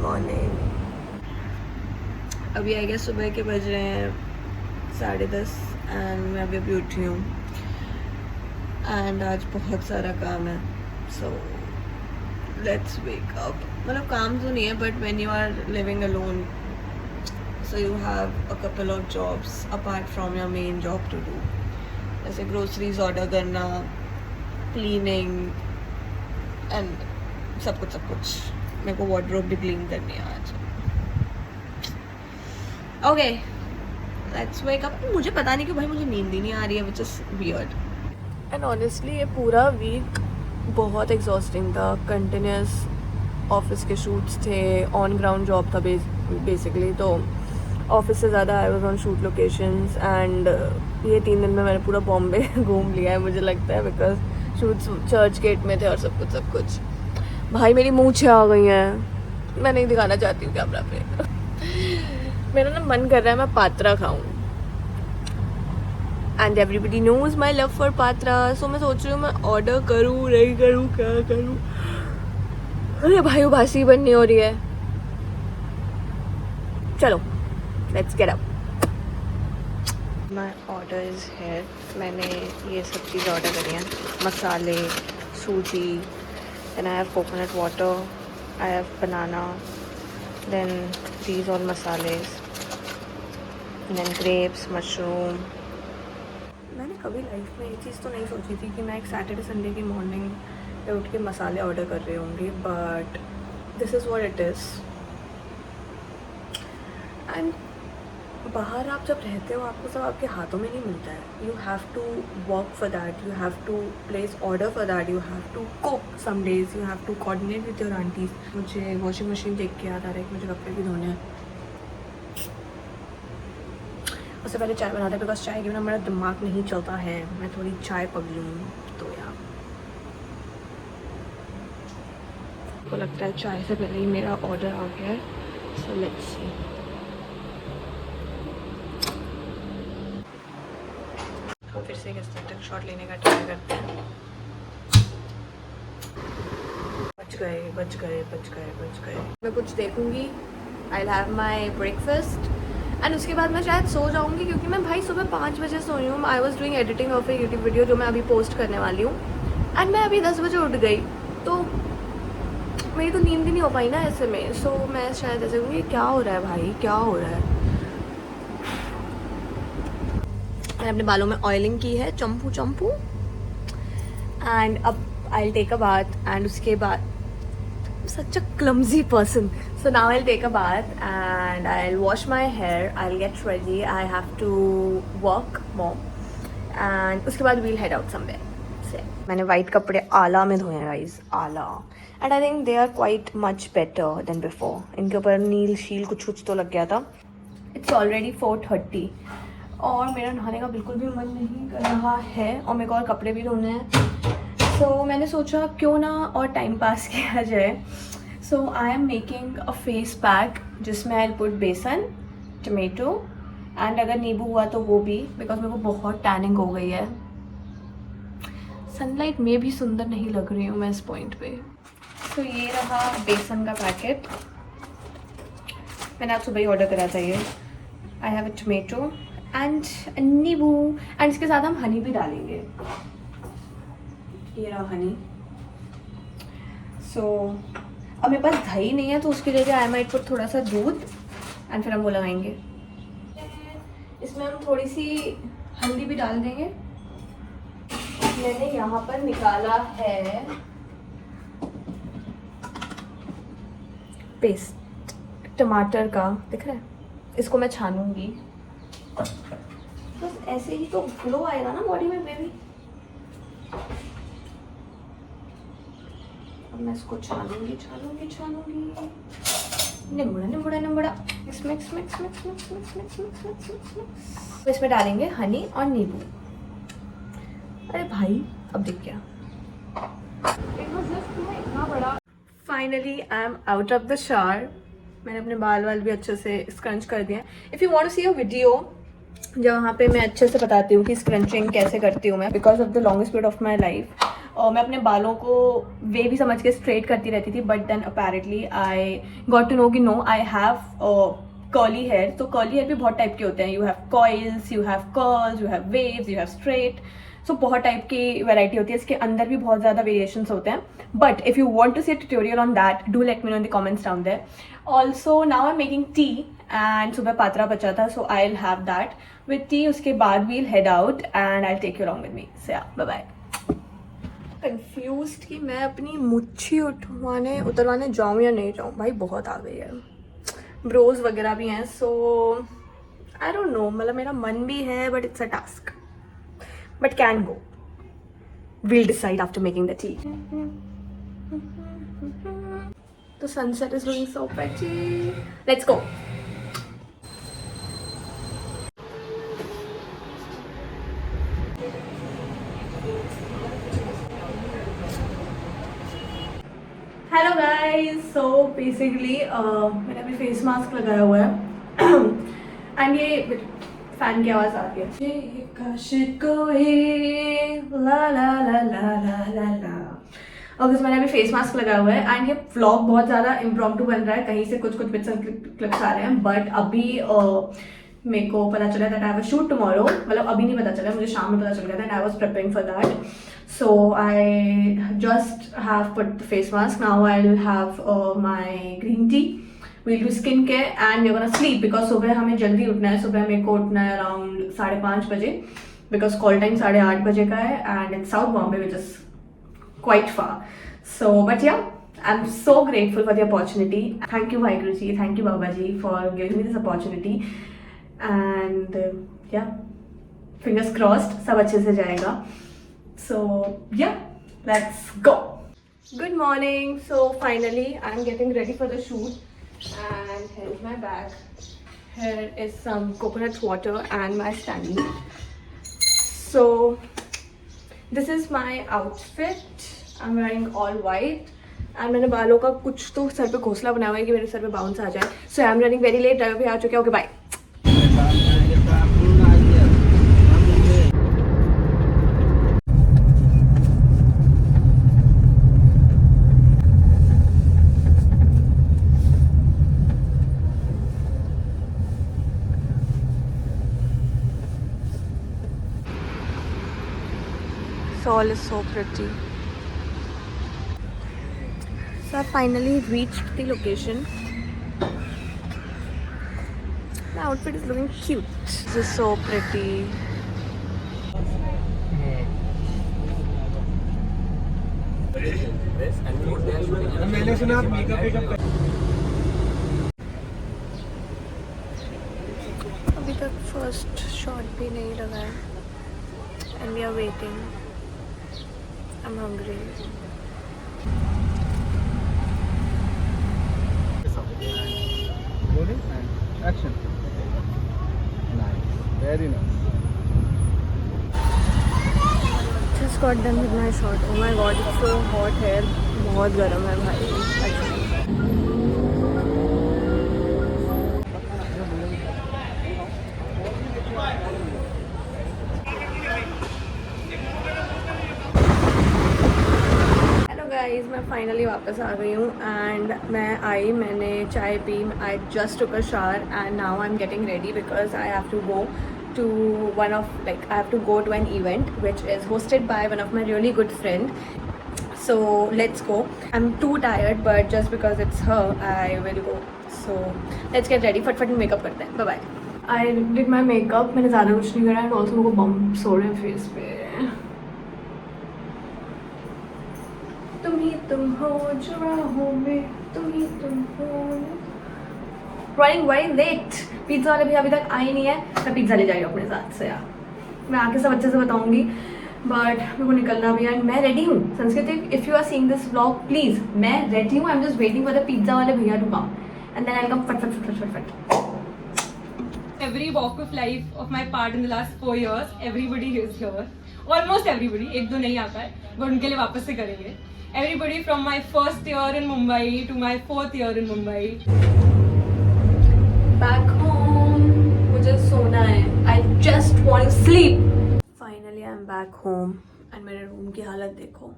Morning. अभी I guess सुबह के बज रहे हैं 10:30 एंड मैं अभी उठी हूँ एंड आज बहुत सारा काम है। So let's wake up. मतलब काम तो नहीं है but when you are living alone so you have a couple of jobs apart from your main job to do, जैसे ग्रोसरीज ऑर्डर करना, क्लीनिंग एंड सब कुछ मेरे को वार्डरोब भी क्लीन करनी है आज। Okay let's wake up. मुझे पता नहीं क्यों भाई मुझे नींद ही नहीं आ रही है, which is weird. And honestly ये पूरा वीक बहुत एग्जॉस्टिंग था। कंटिन्यूस ऑफिस के शूट्स थे, ऑन ग्राउंड जॉब था बेसिकली, तो ऑफिस से ज़्यादा I was on shoot locations and ये 3 दिन में मैंने पूरा बॉम्बे घूम लिया है मुझे लगता है, बिकॉज शूट्स चर्च गेट में थे और सब कुछ। भाई मेरी मूंछें आ गई हैं, मैं नहीं दिखाना चाहती हूँ कैमरा पे। मेरा ना मन कर रहा है मैं पात्रा खाऊं and everybody knows my love for patra. So मैं सोच रही हूँ मैं ऑर्डर करूँ नहीं करूँ क्या करूँ। अरे भाई उबासी बननी हो रही है। चलो let's get up. My order is here. मैंने ये सब चीज़ ऑर्डर करी हैं, मसाले, सूजी, then I have coconut water, I have banana, then these all masalas, then grapes, mushroom. मैंने कभी लाइफ में ये चीज़ तो नहीं सोची थी कि मैं एक सैटरडे संडे की मॉर्निंग पे उठ के मसाले ऑर्डर कर रही होंगी, but this is what it is. And बाहर आप जब रहते हो आपको सब आपके हाथों में नहीं मिलता है। You have to work for that, you have to place order for that, you have to cook some days, you have to coordinate with your aunties. मुझे वॉशिंग मशीन देख के याद आ रहा है कि मुझे कपड़े भी धोने हैं। उससे पहले चाय बनाते हैं बिकॉज चाय के बिना मेरा दिमाग नहीं चलता है। मैं थोड़ी चाय पगलू हूँ तो यार को लगता है चाय से पहले ही मेरा ऑर्डर आ गया है। सो लेट्स सी। फिर से एक एस्थेटिक शॉट लेने का ट्राई करते हैं। बच गए। मैं कुछ देखूंगी, आई will have my breakfast and उसके बाद मैं शायद सो जाऊंगी क्योंकि मैं भाई सुबह 5 बजे सोई हूँ। I was doing editing of A YouTube video जो मैं अभी पोस्ट करने वाली हूँ एंड मैं अभी 10 बजे उठ गई, तो मेरी तो नींद ही नहीं हो पाई ना ऐसे में। सो मैं शायद ऐसे कहूँगी क्या हो रहा है भाई, क्या हो रहा है। मैंने अपने बालों में ऑयलिंग की है, चंपू एंड अब I will take a bath and उसके बाद such a clumsy person. So now I'll take a bath and I'll wash my hair, I'll get ready, I have to work more and उसके बाद we'll head out somewhere. So, मैंने white कपड़े आला में धोए हैं गाइस, आला, and I think they are quite much better than before. इनके ऊपर नील शील कुछ तो लग गया था। It's already 4:30 और मेरा नहाने का बिल्कुल भी मन नहीं कर रहा है और मेरे को और कपड़े भी धोने हैं। सो मैंने सोचा क्यों ना और टाइम पास किया जाए। So I am making a face pack जिसमें I put besan, tomato and अगर नींबू हुआ तो वो भी, बिकॉज मेरे को बहुत टैनिंग हो गई है। सनलाइट में भी सुंदर नहीं लग रही हूँ मैं इस पॉइंट पे। तो ये रहा बेसन का पैकेट, मैंने आज सुबह ही ऑर्डर करा था ये। I have a tomato and नींबू एंड इसके साथ हम हनी भी डालेंगे। ये रहा हनी। सो अब मेरे पास दही नहीं है तो उसकी जगह आई माइट पुट थोड़ा सा दूध एंड फिर हम वो लगाएंगे। इसमें हम थोड़ी सी हल्दी भी डाल देंगे। मैंने यहाँ पर निकाला है पेस्ट टमाटर का, दिख रहा है, इसको मैं छानूंगी। बस ऐसे ही तो ग्लो आएगा ना बॉडी में बेबी। अब मैं इसको छानूंगी। निम्बुड़ा। मिक्स। इसमें डालेंगे हनी और नींबू। अरे भाई अब दिख गया। Finally I am out of the shower. मैंने अपने बाल भी अच्छे से स्क्रंच कर दिए। If you want to see a video जहाँ पे मैं अच्छे से बताती हूँ कि स्क्रंचिंग कैसे करती हूँ मैं, because of the longest period of my life, और मैं अपने बालों को वे भी समझ के स्ट्रेट करती रहती थी, but then apparently I got to know कि no, I have curly hair. तो कर्ली हेयर भी बहुत टाइप के होते हैं. You have coils, you have curls, you have waves, you have straight. So बहुत टाइप की वैरायटी होती है. इसके अंदर भी बहुत ज़्यादा वेरिएशंस होते हैं. But if you want to see a tutorial on that, do let me know in the comments down there. Also now I am making tea and सुबह पात्रा बचा था, so I will have that with tea. उसके बाद we'll head out and I take you along with me. So yeah, bye bye. Confused कि मैं अपनी मुच्छी उतरवाने जाऊँ या नहीं जाऊँ. भाई बहुत आ गई है, ब्रोज वगैरह भी हैं. सो आई डोंट नो, मतलब मेरा मन भी है but it's a task. But can go. We'll decide after making the tea. The sunset is looking so pretty. Let's go. Hello guys. So basically मैंने अभी फेस मास्क लगाया हुआ है एंड ये फैन की आवाज आ रही है. ये काश कोई ला ला ला ला ला ला ला. और मैंने अभी फेस मास्क लगाया हुआ है एंड ये व्लॉग बहुत ज़्यादा इम्प्रॉम्प्टू बन रहा है. कहीं से कुछ कुछ क्लिप्स आ रहे हैं. बट अभी मेरे को पता चला that I have a shoot tomorrow. मतलब अभी नहीं पता चला, मुझे शाम में पता चल गया that I was preparing for that. So I just have put the face mask. Now I'll have my green tea. We'll do skincare and we're gonna sleep because सुबह हमें जल्दी उठना है. सुबह मेरे को उठना है around 5:30 बजे because call time 8:30 बजे का है and it's South Bombay, which is quite far. So but yeah, I'm so grateful for the opportunity. Thank you Vaheguru ji, thank you Baba ji for giving me this opportunity and yeah, fingers crossed सब अच्छे से जाएगा. So yeah, let's go. Good morning. So finally I'm getting ready for the shoot and here's my bag. Here is some coconut water and my stanley. So this is my outfit. I'm wearing all white and मैंने बालों का कुछ तो sir पे घोंसला बनाया हुआ है कि मेरे सर पे बाउंस आ जाए. So I'm running very late. Driver भी आ चुके हैं. Okay, bye. All is so pretty. So I finally reached the location. My outfit is looking cute. This is so pretty. मैंने सुना आप मेकअप अभी तक फर्स्ट शॉट भी नहीं लगा है and we are waiting. I'm hungry. Rolling and action. Nice, very nice. Just got done with my shot. Oh my god, it's so hot here. बहुत गर्म है भाई. गाइस मैं फाइनली वापस आ गई हूँ एंड मैंने चाय पी. I just took a shower and now I am getting ready because I have to go to one of like I have to go to an event which is hosted by one of my really good friend. So let's go. I'm too tired but just because it's her I will go. So let's get ready. फटफट makeup करते हैं. Bye bye. I did my makeup. मैंने ज़्यादा कुछ नहीं करा and also मेरे को बम्प्स हो रहे हैं फेस पे. तुम ही तुम हो जो राहों में, तुम ही तुम हो. Running very late. पिज़्ज़ा वाले भी अभी तक आए नहीं है. मैं पिज़्ज़ा ले जाएगी अपने साथ से यार. मैं आके सब अच्छे से बताऊंगी बट मेरे को निकलना भी है. मैं रेडी हूँ. Sanskriti, if you are seeing this vlog please, मैं रेडी हूँ. I am just waiting for the pizza वाले भैया to come and then I come फट फट फट फट फट. Every walk of life of my part in the last 4 years, everybody is here. Almost everybody. एक दो नहीं आता है, but उनके लिए वापस से करेंगे. Everybody from my first year in Mumbai to my 4th year in Mumbai. Back home. मुझे सोना है. I just want to sleep. Finally I am back home and मेरे रूम की हालत देखो.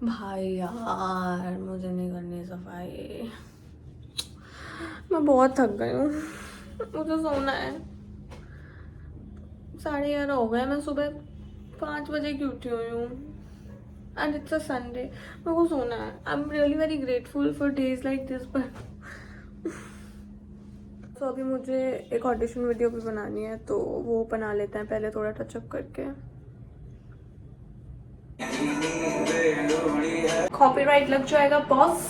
भाई यार मुझे नहीं करनी सफाई, मैं बहुत थक गई हूँ, मुझे सोना है। 11:30 हो गए, मैं सुबह 5 बजे की उठी हुई हूँ एंड इट्स अ संडे, मेरे को सोना है। I am really very grateful for days like this, but तो अभी मुझे एक ऑडिशन वीडियो भी बनानी है, तो वो बना लेते हैं पहले थोड़ा टचअप करके। कॉपीराइट लग जाएगा बॉस।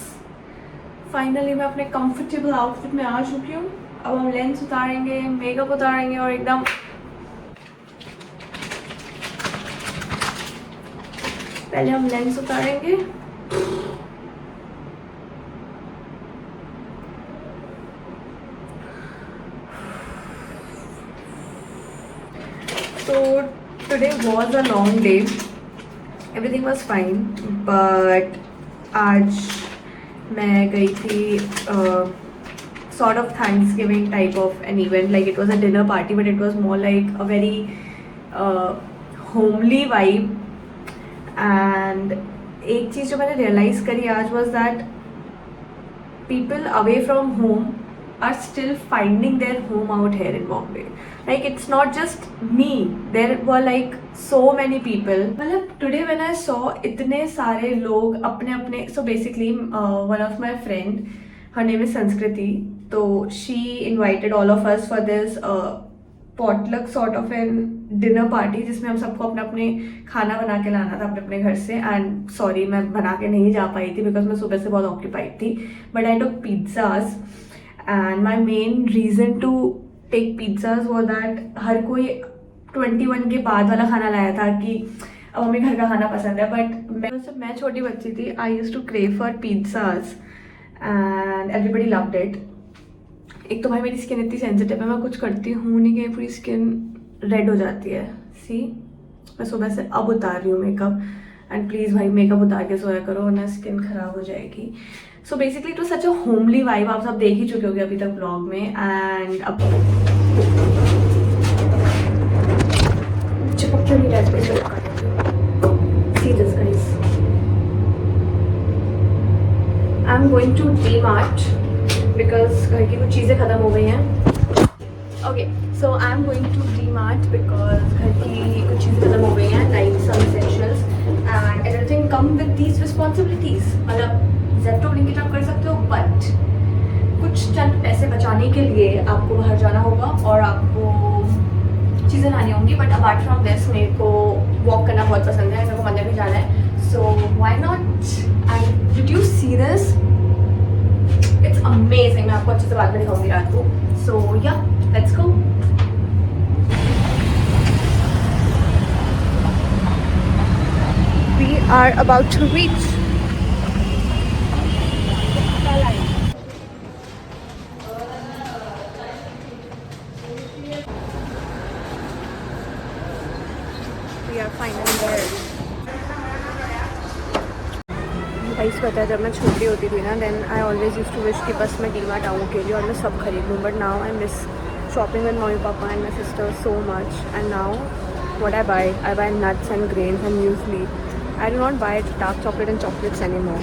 फाइनली मैं अपने कंफर्टेबल आउटफिट में आ चुकी हूँ। अब हम लेंस उतारेंगे, मेकअप उतारेंगे और एकदम पहले हम लेंस उतारेंगे। So today was a long day. Everything was fine, but आज मैं गई थी sort of Thanksgiving type of an event. Like it was a dinner party, but it was more like a very homely vibe. And एक चीज़ जो मैंने realize करी आज was that people away from home are still finding their home out here in Bombay. Like it's not just me, there were like so many people. मतलब today when I saw इतने सारे लोग अपने अपने, so basically one of my friend, her name is Sanskriti, so she invited all of us for this potluck sort of an dinner party, जिसमें हम सबको अपना अपने खाना बना के लाना था अपने अपने घर से। एंड सॉरी मैं बना के नहीं जा पाई थी बिकॉज मैं सुबह से बहुत ऑक्यूपाइड थी, but I took pizzas and my main reason to take pizzas वो दैट हर कोई 21 के बाद वाला खाना लाया था कि अब हमें घर का खाना पसंद है। बट जब मैं छोटी बच्ची थी I used to crave for pizzas and everybody loved it. एक तो भाई मेरी स्किन इतनी सेंसिटिव है, मैं कुछ करती हूँ नहीं कि पूरी स्किन रेड हो जाती है। सी मैं सुबह से अब उतार रही हूँ मेकअप, एंड प्लीज़ भाई मेकअप उतार के सोया करो वरना स्किन खराब हो जाएगी। So basically it was such a homely vibe, आप सब देख ही चुके होगे अभी तक ब्लॉग में। एंड अब चिपक क्यों नहीं रहा है, see this guys, I am going to DMart because घर की कुछ चीज़ें ख़त्म हो गई हैं। Okay so I am going to DMart because घर की कुछ चीज़ें ख़त्म हो गई हैं, like some essentials and everything come with these responsibilities. मतलब ज़ेप्टो ब्लिंकिट आप कर सकते हो, बट कुछ चंद पैसे बचाने के लिए आपको बाहर जाना होगा और आपको चीज़ें लानी होंगी। बट अपार्ट फ्रॉम दिस मेरे को वॉक करना बहुत पसंद है, मेरे को मंदिर भी जाना है, so why not. And did you see this, it's amazing. मैं आपको अच्छे से बाद में दिखाऊंगी रात को। So yeah let's go. We are about to reach. We are finally there. Guys पता है जब मैं छोटी होती थी ना, then I always used to wish कि बस मैं डी-मार्ट आऊँ अकेले और मैं सब खरीद लूँ। But now I miss shopping with mummy papa and my sister so much. And now what I buy nuts and grains and muesli. I do not buy dark chocolate and chocolates anymore.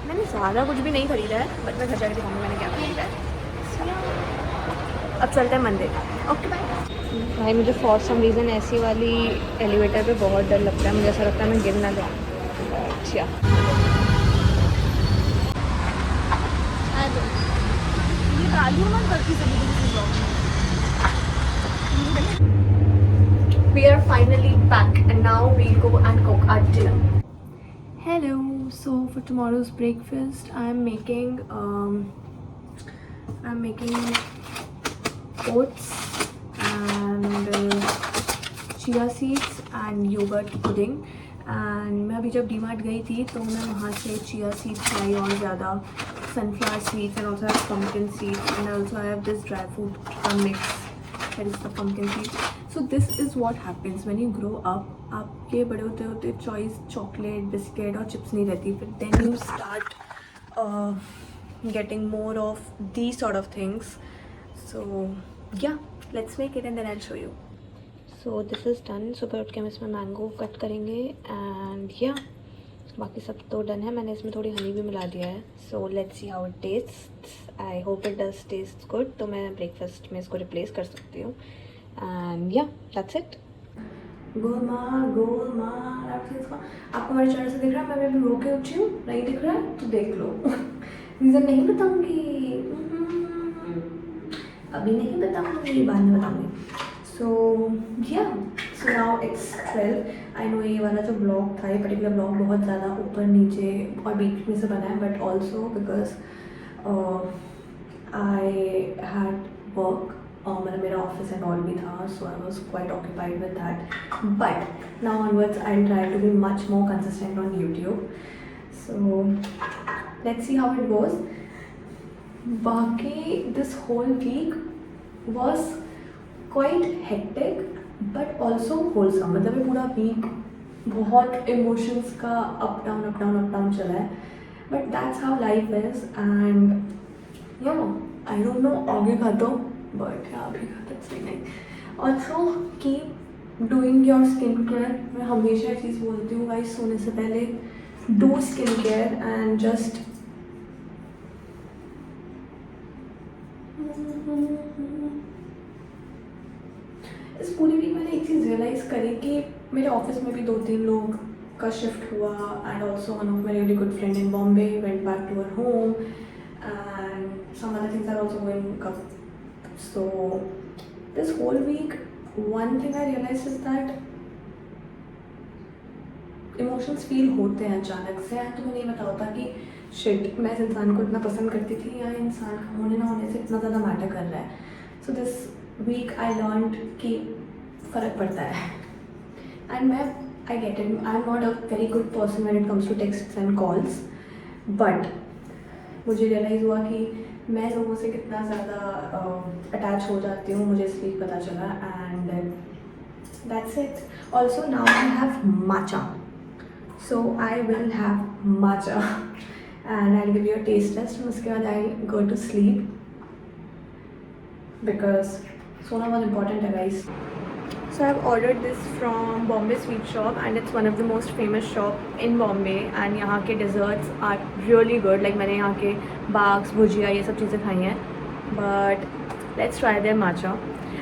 मैंने ज़्यादा कुछ भी नहीं खरीदा है, but मैं घर जाके दिखाऊंगी मैंने क्या खरीदा है। अब चलते हैं मंदिर। Okay bye. भाई मुझे फॉर सम रीज़न ऐसी वाली एलिवेटर पे बहुत डर लगता है, मुझे ऐसा लगता है मैं गिर ना जाऊँ। अच्छा We are finally back and now we'll go and cook our dinner. Hello, so for tomorrow's breakfast I'm making oats and chia seeds and yogurt pudding. And मैं अभी जब डी-मार्ट गई थी तो मैं वहाँ से chia seeds लाई और ज़्यादा, sunflower seeds and also have pumpkin seeds, and also I have this dry fruit mix that is the pumpkin seeds. So this is what happens when you grow up. आपके बड़े होते होते choice chocolate biscuit और chips नहीं रहती, but then you start getting more of these sort of things. So yeah, let's make it and then I'll show you. So this is done. सुबह उठ के हम इसमें मैंगो कट करेंगे and या बाकी सब तो डन है. मैंने इसमें थोड़ी हनी भी मिला दिया है. So let's see how it taste. I hope it does taste good. तो मैं ब्रेकफास्ट में इसको रिप्लेस कर सकती हूँ. एंड या दैट्स इट. गोलमा आपको मेरे चैनल से दिख रहा है. मैं अभी रो के उठी हूँ. नहीं दिख रहा है तो देख लो. रीज़न नहीं बताऊँगी, अभी नहीं बताऊँगी, बाद में बताऊँगी. So now it's 12. I know ये वाला जो ब्लॉग था, ये पर्टिकुलर ब्लॉग बहुत ज़्यादा ऊपर नीचे और बीच में से बना है, but also because I had work, मतलब मेरा ऑफिस एंड ऑल भी था, so I was quite occupied with that. But now onwards I try to be much more consistent on YouTube. So let's see how it goes. बाकी this whole week was quite hectic but also wholesome. मतलब ये पूरा week बहुत emotions का up down चला है, but that's how life is. And या I don't know आगे खाता हूँ, बट या अभी खाता सही नहीं. Also keep doing your skin care. मैं हमेशा ये चीज़ बोलती हूँ गाइस, सोने से पहले do skin care and just इस पूरी वीक मैंने एक चीज़ रियलाइज़ करी कि मेरे ऑफिस में भी 2-3 लोग का शिफ्ट हुआ. And also one of my really good friend in Bombay went back to her home and some other things are also going up. So this whole week one thing I realise is that emotions feel होते हैं अचानक से. And तुम्हें नहीं पता होता कि shit मैं इस इंसान को इतना पसंद करती थी या इंसान का होने ना होने से इतना ज़्यादा मैटर कर रहा है. So this week I learned कि फ़र्क पड़ता है. एंड मैं I get it, I am not a very good person when it comes to text and calls, but मुझे रियलाइज़ हुआ कि मैं लोगों से कितना ज़्यादा अटैच हो जाती हूँ, मुझे इस वीक पता चला. And that's it. Also now I have matcha, so I will have matcha and I give you a taste test. उसके बाद I go to sleep because सोना बहुत important है guys. So I've ordered this from Bombay Sweet Shop and it's one of the most famous shop in Bombay and यहाँ के desserts are really good. Like मैंने यहाँ के बाग्स, भुजिया ये सब चीज़ें खाई हैं. But let's try their matcha.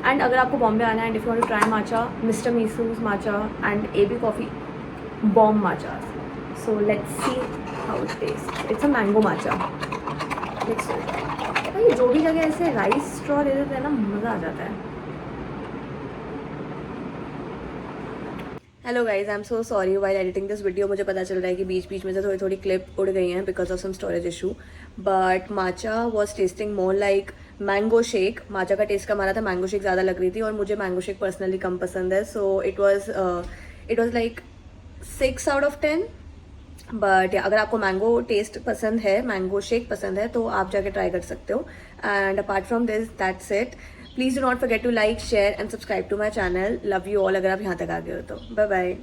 And अगर आपको बॉम्बे आना है and if you want to try matcha, Mr. Misu's matcha and AB Coffee bomb matchas. So let's see how it tastes. It's a mango matcha. Let's see. भाई जो भी जगह ऐसे rice straw दे देते हैं ना, मज़ा आ जाता है. Hello guys, I am so sorry while editing this video. मुझे पता चल रहा है कि बीच बीच में से थोड़ी थोड़ी क्लिप उड़ गई हैं because of some storage issue. But matcha was tasting more like mango shake. Matcha का टेस्ट कम आ रहा था, मैंगो शेक ज़्यादा लग रही थी और मुझे मैंगो शेक पर्सनली कम पसंद है. So it was like 6 out of 10. But अगर आपको मैंगो टेस्ट पसंद है, मैंगो शेक पसंद है, तो आप जाके ट्राई कर सकते हो. And apart from this that's it. Please do not forget to like, share and subscribe to my channel. Love you all अगर आप यहाँ तक आ गए हो तो. Bye bye.